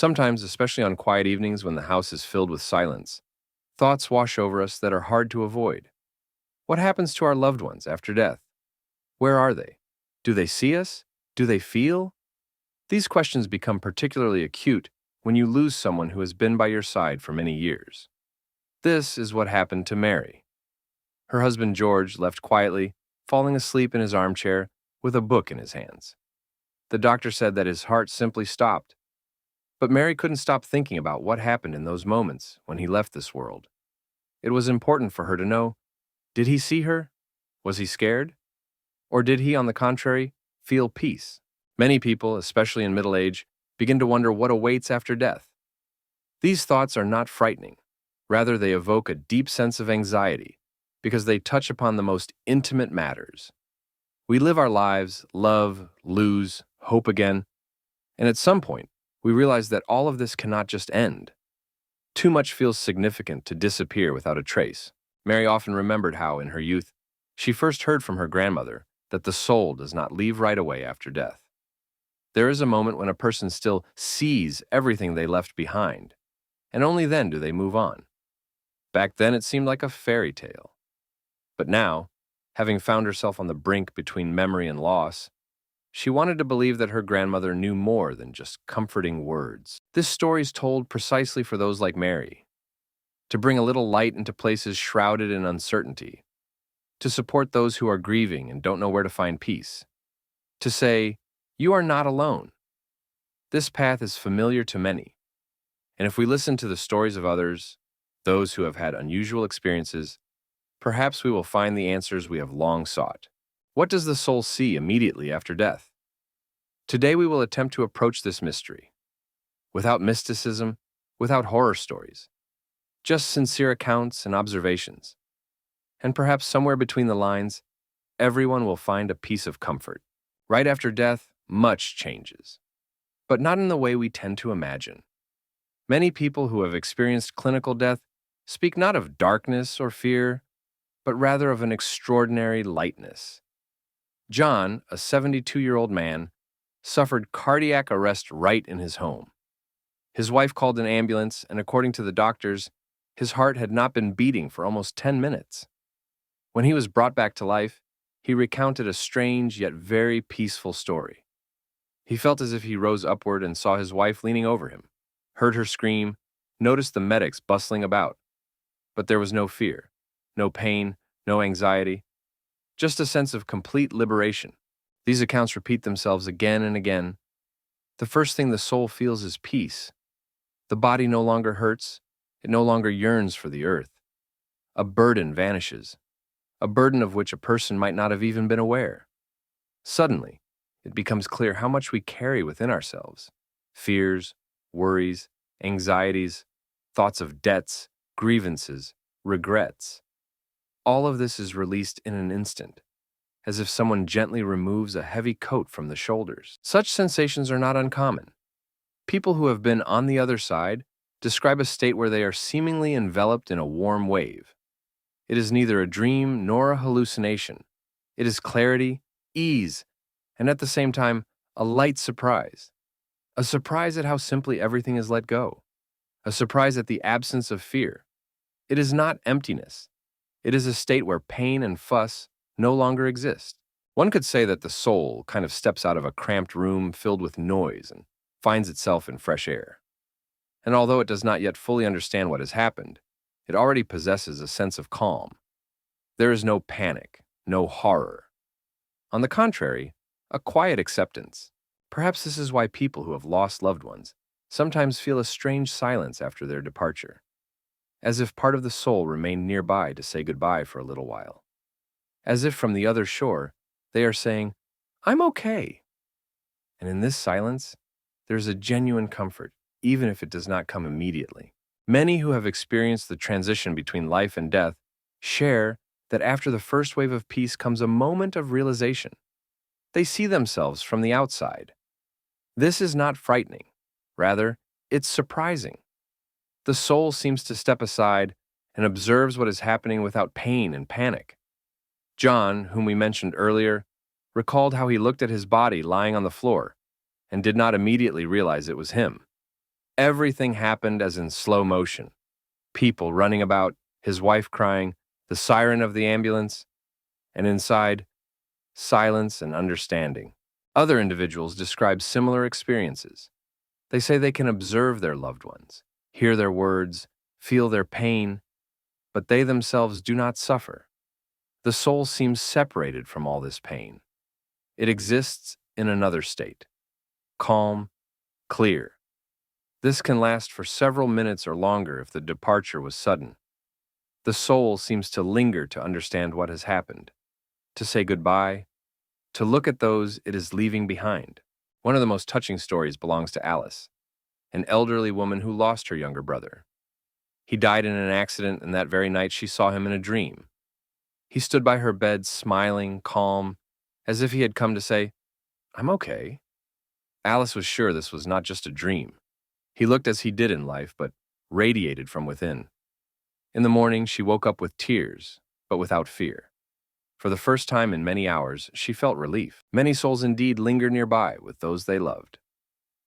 Sometimes, especially on quiet evenings when the house is filled with silence, thoughts wash over us that are hard to avoid. What happens to our loved ones after death? Where are they? Do they see us? Do they feel? These questions become particularly acute when you lose someone who has been by your side for many years. This is what happened to Mary. Her husband George left quietly, falling asleep in his armchair with a book in his hands. The doctor said that his heart simply stopped. But Mary couldn't stop thinking about what happened in those moments when he left this world. It was important for her to know, did he see her? Was he scared? Or did he, on the contrary, feel peace? Many people, especially in middle age, begin to wonder what awaits after death. These thoughts are not frightening. Rather, they evoke a deep sense of anxiety because they touch upon the most intimate matters. We live our lives, love, lose, hope again, and at some point, we realize that all of this cannot just end. Too much feels significant to disappear without a trace. Mary often remembered how, in her youth, she first heard from her grandmother that the soul does not leave right away after death. There is a moment when a person still sees everything they left behind, and only then do they move on. Back then, it seemed like a fairy tale. But now, having found herself on the brink between memory and loss, she wanted to believe that her grandmother knew more than just comforting words. This story is told precisely for those like Mary, to bring a little light into places shrouded in uncertainty, to support those who are grieving and don't know where to find peace, to say, you are not alone. This path is familiar to many, and if we listen to the stories of others, those who have had unusual experiences, perhaps we will find the answers we have long sought. What does the soul see immediately after death? Today we will attempt to approach this mystery, without mysticism, without horror stories, just sincere accounts and observations. And perhaps somewhere between the lines, everyone will find a piece of comfort. Right after death, much changes, but not in the way we tend to imagine. Many people who have experienced clinical death speak not of darkness or fear, but rather of an extraordinary lightness. John, a 72-year-old man, suffered cardiac arrest right in his home. His wife called an ambulance, and according to the doctors, his heart had not been beating for almost 10 minutes. When he was brought back to life, he recounted a strange yet very peaceful story. He felt as if he rose upward and saw his wife leaning over him, heard her scream, noticed the medics bustling about. But there was no fear, no pain, no anxiety, just a sense of complete liberation. These accounts repeat themselves again and again. The first thing the soul feels is peace. The body no longer hurts, it no longer yearns for the earth. A burden vanishes, a burden of which a person might not have even been aware. Suddenly, it becomes clear how much we carry within ourselves. Fears, worries, anxieties, thoughts of debts, grievances, regrets. All of this is released in an instant, as if someone gently removes a heavy coat from the shoulders. Such sensations are not uncommon. People who have been on the other side describe a state where they are seemingly enveloped in a warm wave. It is neither a dream nor a hallucination. It is clarity, ease, and at the same time, a light surprise. A surprise at how simply everything is let go. A surprise at the absence of fear. It is not emptiness. It is a state where pain and fuss no longer exist. One could say that the soul kind of steps out of a cramped room filled with noise and finds itself in fresh air. And although it does not yet fully understand what has happened, it already possesses a sense of calm. There is no panic, no horror. On the contrary, a quiet acceptance. Perhaps this is why people who have lost loved ones sometimes feel a strange silence after their departure, as if part of the soul remained nearby to say goodbye for a little while. As if from the other shore, they are saying, I'm okay. And in this silence, there is a genuine comfort, even if it does not come immediately. Many who have experienced the transition between life and death share that after the first wave of peace comes a moment of realization. They see themselves from the outside. This is not frightening. Rather, it's surprising. The soul seems to step aside and observes what is happening without pain and panic. John, whom we mentioned earlier, recalled how he looked at his body lying on the floor and did not immediately realize it was him. Everything happened as in slow motion. People running about, his wife crying, the siren of the ambulance, and inside, silence and understanding. Other individuals describe similar experiences. They say they can observe their loved ones, hear their words, feel their pain, but they themselves do not suffer. The soul seems separated from all this pain. It exists in another state, calm, clear. This can last for several minutes or longer if the departure was sudden. The soul seems to linger to understand what has happened, to say goodbye, to look at those it is leaving behind. One of the most touching stories belongs to Alice, an elderly woman who lost her younger brother. He died in an accident, and that very night she saw him in a dream. He stood by her bed, smiling, calm, as if he had come to say, "I'm okay." Alice was sure this was not just a dream. He looked as he did in life, but radiated from within. In the morning, she woke up with tears, but without fear. For the first time in many hours, she felt relief. Many souls indeed linger nearby with those they loved.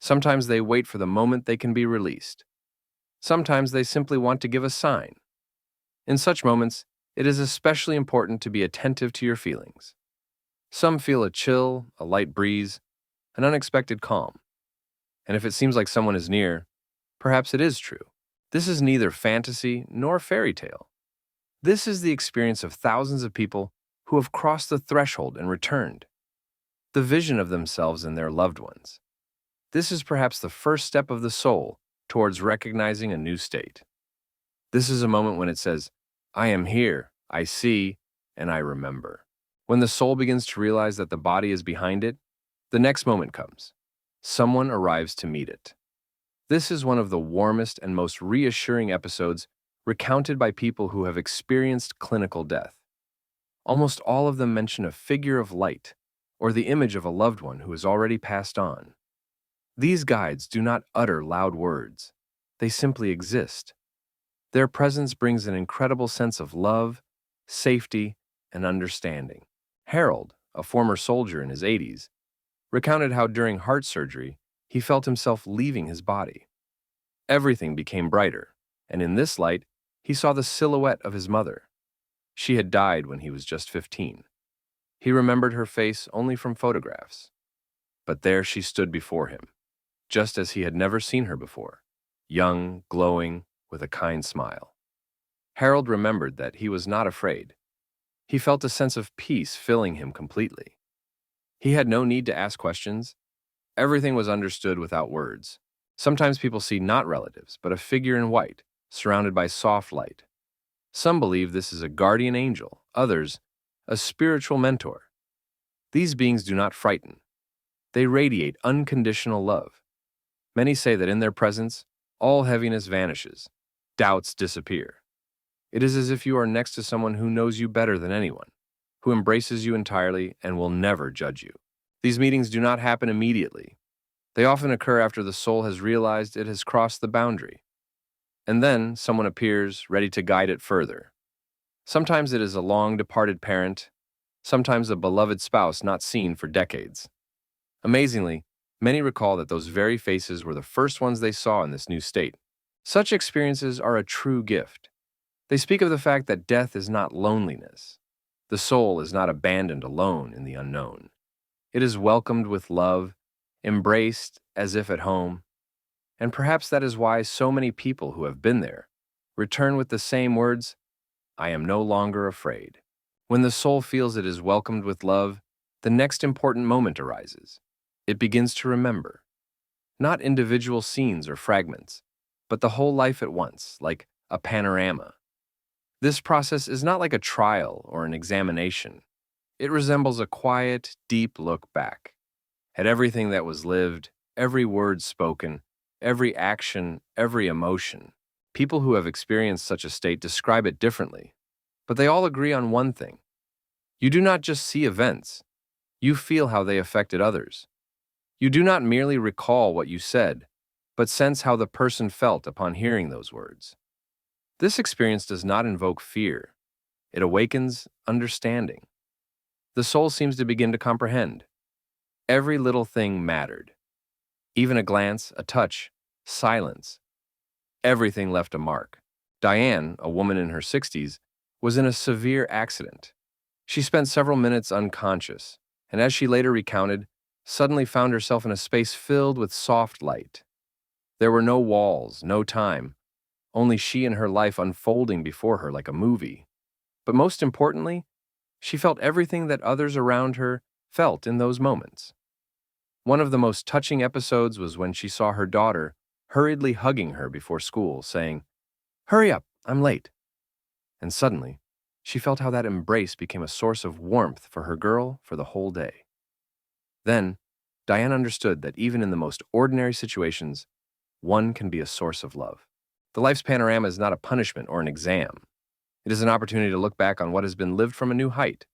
Sometimes they wait for the moment they can be released. Sometimes they simply want to give a sign. In such moments, it is especially important to be attentive to your feelings. Some feel a chill, a light breeze, an unexpected calm. And if it seems like someone is near, perhaps it is true. This is neither fantasy nor fairy tale. This is the experience of thousands of people who have crossed the threshold and returned. The vision of themselves and their loved ones. This is perhaps the first step of the soul towards recognizing a new state. This is a moment when it says, "I am here, I see, and I remember." When the soul begins to realize that the body is behind it, the next moment comes. Someone arrives to meet it. This is one of the warmest and most reassuring episodes recounted by people who have experienced clinical death. Almost all of them mention a figure of light or the image of a loved one who has already passed on. These guides do not utter loud words. They simply exist. Their presence brings an incredible sense of love, safety, and understanding. Harold, a former soldier in his 80s, recounted how during heart surgery, he felt himself leaving his body. Everything became brighter, and in this light, he saw the silhouette of his mother. She had died when he was just 15. He remembered her face only from photographs. But there she stood before him, just as he had never seen her before, young, glowing, with a kind smile. Harold remembered that he was not afraid. He felt a sense of peace filling him completely. He had no need to ask questions. Everything was understood without words. Sometimes people see not relatives, but a figure in white, surrounded by soft light. Some believe this is a guardian angel, others, a spiritual mentor. These beings do not frighten. They radiate unconditional love. Many say that in their presence, all heaviness vanishes, doubts disappear. It is as if you are next to someone who knows you better than anyone, who embraces you entirely and will never judge you. These meetings do not happen immediately. They often occur after the soul has realized it has crossed the boundary. And then someone appears, ready to guide it further. Sometimes it is a long-departed parent, sometimes a beloved spouse not seen for decades. Amazingly, many recall that those very faces were the first ones they saw in this new state. Such experiences are a true gift. They speak of the fact that death is not loneliness. The soul is not abandoned alone in the unknown. It is welcomed with love, embraced as if at home. And perhaps that is why so many people who have been there return with the same words, "I am no longer afraid." When the soul feels it is welcomed with love, the next important moment arises. It begins to remember. Not individual scenes or fragments, but the whole life at once, like a panorama. This process is not like a trial or an examination. It resembles a quiet, deep look back at everything that was lived, every word spoken, every action, every emotion. People who have experienced such a state describe it differently, but they all agree on one thing. You do not just see events, you feel how they affected others. You do not merely recall what you said, but sense how the person felt upon hearing those words. This experience does not invoke fear. It awakens understanding. The soul seems to begin to comprehend. Every little thing mattered. Even a glance, a touch, Silence. Everything left a mark. Diane, a woman in her 60s, was in a severe accident. She spent several minutes unconscious, and as she later recounted, suddenly found herself in a space filled with soft light. There were no walls, no time, only she and her life unfolding before her like a movie. But most importantly, she felt everything that others around her felt in those moments. One of the most touching episodes was when she saw her daughter hurriedly hugging her before school, saying, "Hurry up, I'm late." And suddenly, she felt how that embrace became a source of warmth for her girl for the whole day. Then, Diane understood that even in the most ordinary situations, one can be a source of love. The life's panorama is not a punishment or an exam. It is an opportunity to look back on what has been lived from a new height,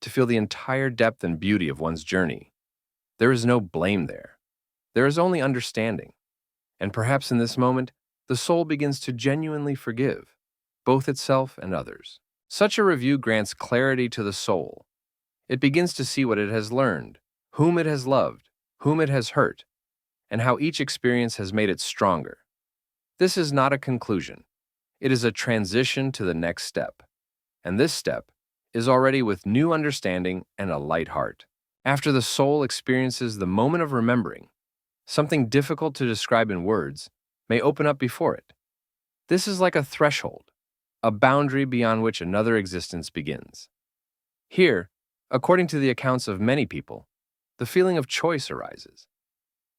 to feel the entire depth and beauty of one's journey. There is no blame there. There is only understanding. And perhaps in this moment, the soul begins to genuinely forgive, both itself and others. Such a review grants clarity to the soul. It begins to see what it has learned, whom it has loved, whom it has hurt, and how each experience has made it stronger. This is not a conclusion. It is a transition to the next step. And this step is already with new understanding and a light heart. After the soul experiences the moment of remembering, something difficult to describe in words may open up before it. This is like a threshold, a boundary beyond which another existence begins. Here, according to the accounts of many people, the feeling of choice arises.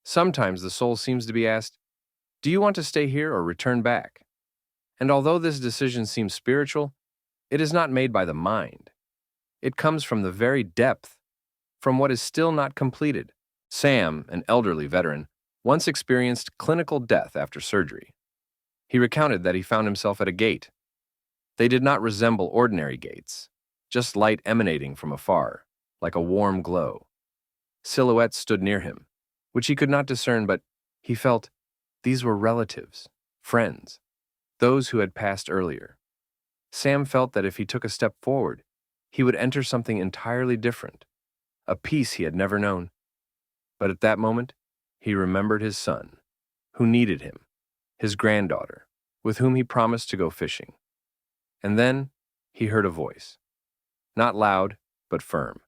Sometimes the soul seems to be asked, "Do you want to stay here or return back?" And although this decision seems spiritual, it is not made by the mind. It comes from the very depth, from what is still not completed. Sam, an elderly veteran, once experienced clinical death after surgery. He recounted that he found himself at a gate. They did not resemble ordinary gates, just light emanating from afar, like a warm glow. Silhouettes stood near him, which he could not discern, but he felt these were relatives, friends, those who had passed earlier. Sam felt that if he took a step forward, he would enter something entirely different, a peace he had never known. But at that moment, he remembered his son, who needed him, his granddaughter, with whom he promised to go fishing. And then he heard a voice, not loud, but firm.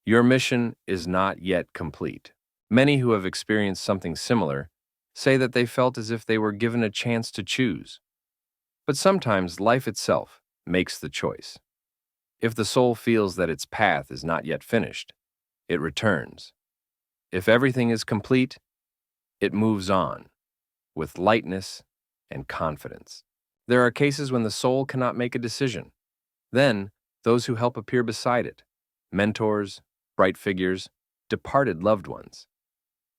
"Your mission is not yet complete." Many who have experienced something similar say that they felt as if they were given a chance to choose. But sometimes life itself makes the choice. If the soul feels that its path is not yet finished, it returns. If everything is complete, it moves on, with lightness and confidence. There are cases when the soul cannot make a decision. Then, those who help appear beside it, mentors, bright figures, departed loved ones.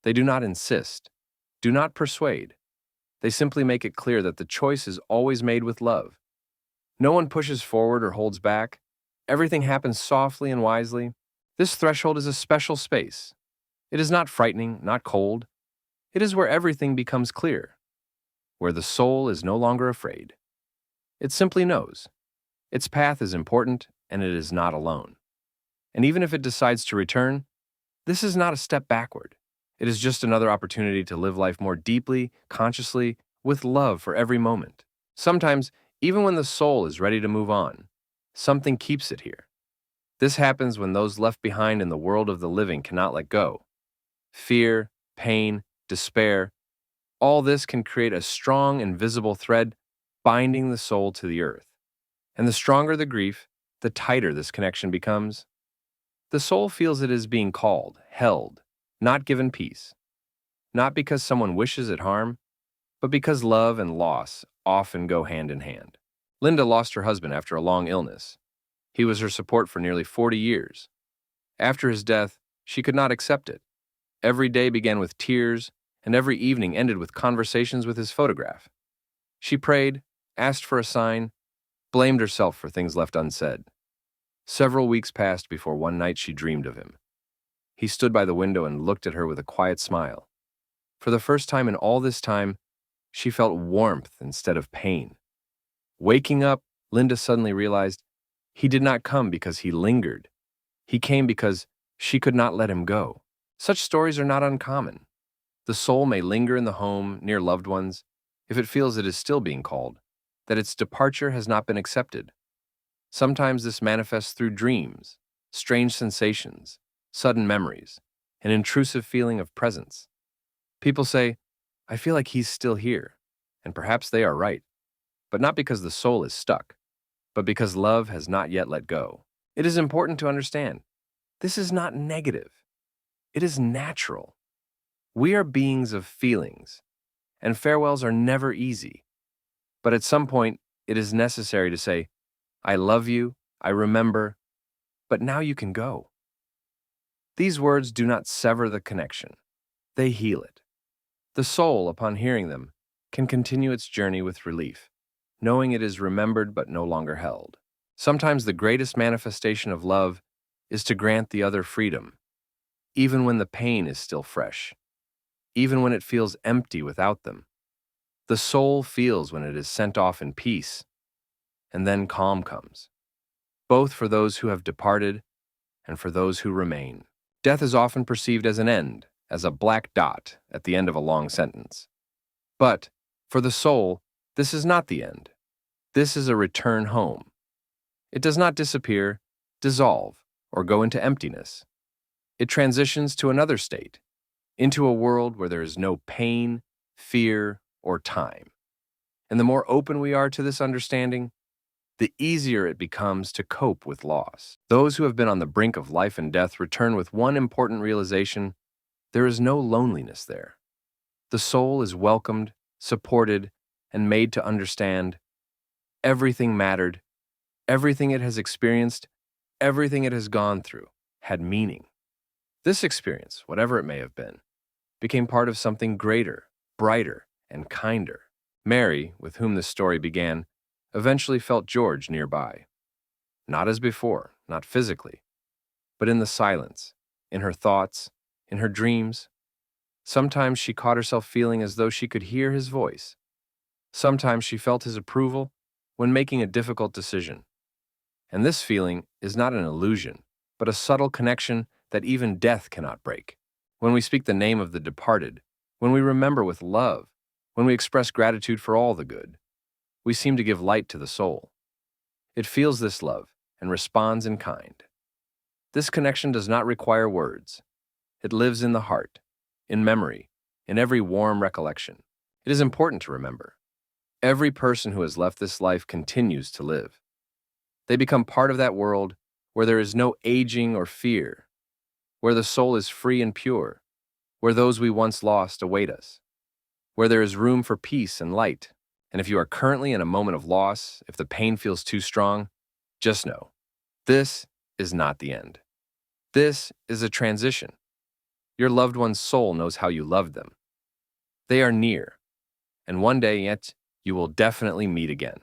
They do not insist, do not persuade. They simply make it clear that the choice is always made with love. No one pushes forward or holds back. Everything happens softly and wisely. This threshold is a special space. It is not frightening, not cold. It is where everything becomes clear, where the soul is no longer afraid. It simply knows. Its path is important, and it is not alone. And even if it decides to return, this is not a step backward. It is just another opportunity to live life more deeply, consciously, with love for every moment. Sometimes, even when the soul is ready to move on, something keeps it here. This happens when those left behind in the world of the living cannot let go. Fear, pain, despair, all this can create a strong, invisible thread binding the soul to the earth. And the stronger the grief, the tighter this connection becomes. The soul feels it is being called, held, not given peace. Not because someone wishes it harm, but because love and loss often go hand in hand. Linda lost her husband after a long illness. He was her support for nearly 40 years. After his death, she could not accept it. Every day began with tears, and every evening ended with conversations with his photograph. She prayed, asked for a sign, blamed herself for things left unsaid. Several weeks passed before one night she dreamed of him. He stood by the window and looked at her with a quiet smile. For the first time in all this time, she felt warmth instead of pain. Waking up, Linda suddenly realized he did not come because he lingered. He came because she could not let him go. Such stories are not uncommon. The soul may linger in the home near loved ones if it feels it is still being called, that its departure has not been accepted. Sometimes this manifests through dreams, strange sensations, sudden memories, an intrusive feeling of presence. People say, I feel like he's still here, and perhaps they are right, but not because the soul is stuck, but because love has not yet let go. It is important to understand this is not negative, it is natural. We are beings of feelings, and farewells are never easy. But at some point, it is necessary to say, I love you, I remember, but now you can go. These words do not sever the connection, they heal it. The soul, upon hearing them, can continue its journey with relief, knowing it is remembered but no longer held. Sometimes the greatest manifestation of love is to grant the other freedom, even when the pain is still fresh, even when it feels empty without them. The soul feels when it is sent off in peace, and then calm comes, both for those who have departed and for those who remain. Death is often perceived as an end, as a black dot at the end of a long sentence. But, for the soul, this is not the end. This is a return home. It does not disappear, dissolve, or go into emptiness. It transitions to another state, into a world where there is no pain, fear, or time. And the more open we are to this understanding, the easier it becomes to cope with loss. Those who have been on the brink of life and death return with one important realization: there is no loneliness there. The soul is welcomed, supported, and made to understand everything mattered, everything it has experienced, everything it has gone through had meaning. This experience, whatever it may have been, became part of something greater, brighter, and kinder. Mary, with whom this story began, eventually felt George nearby. Not as before, not physically, but in the silence, in her thoughts, in her dreams. Sometimes she caught herself feeling as though she could hear his voice. Sometimes she felt his approval when making a difficult decision. And this feeling is not an illusion, but a subtle connection that even death cannot break. When we speak the name of the departed, when we remember with love, when we express gratitude for all the good, we seem to give light to the soul. It feels this love and responds in kind. This connection does not require words. It lives in the heart, in memory, in every warm recollection. It is important to remember. Every person who has left this life continues to live. They become part of that world where there is no aging or fear, where the soul is free and pure, where those we once lost await us, where there is room for peace and light. And if you are currently in a moment of loss, if the pain feels too strong, just know, this is not the end. This is a transition. Your loved one's soul knows how you loved them. They are near, and one day yet you will definitely meet again.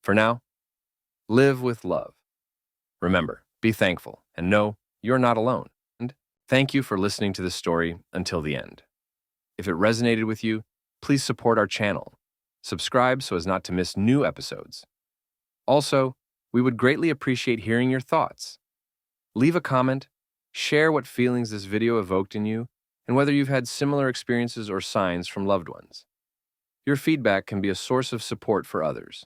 For now, live with love. Remember, be thankful, and know you're not alone. And thank you for listening to this story until the end. If it resonated with you, please support our channel. Subscribe so as not to miss new episodes. Also, we would greatly appreciate hearing your thoughts. Leave a comment, share what feelings this video evoked in you, and whether you've had similar experiences or signs from loved ones. Your feedback can be a source of support for others.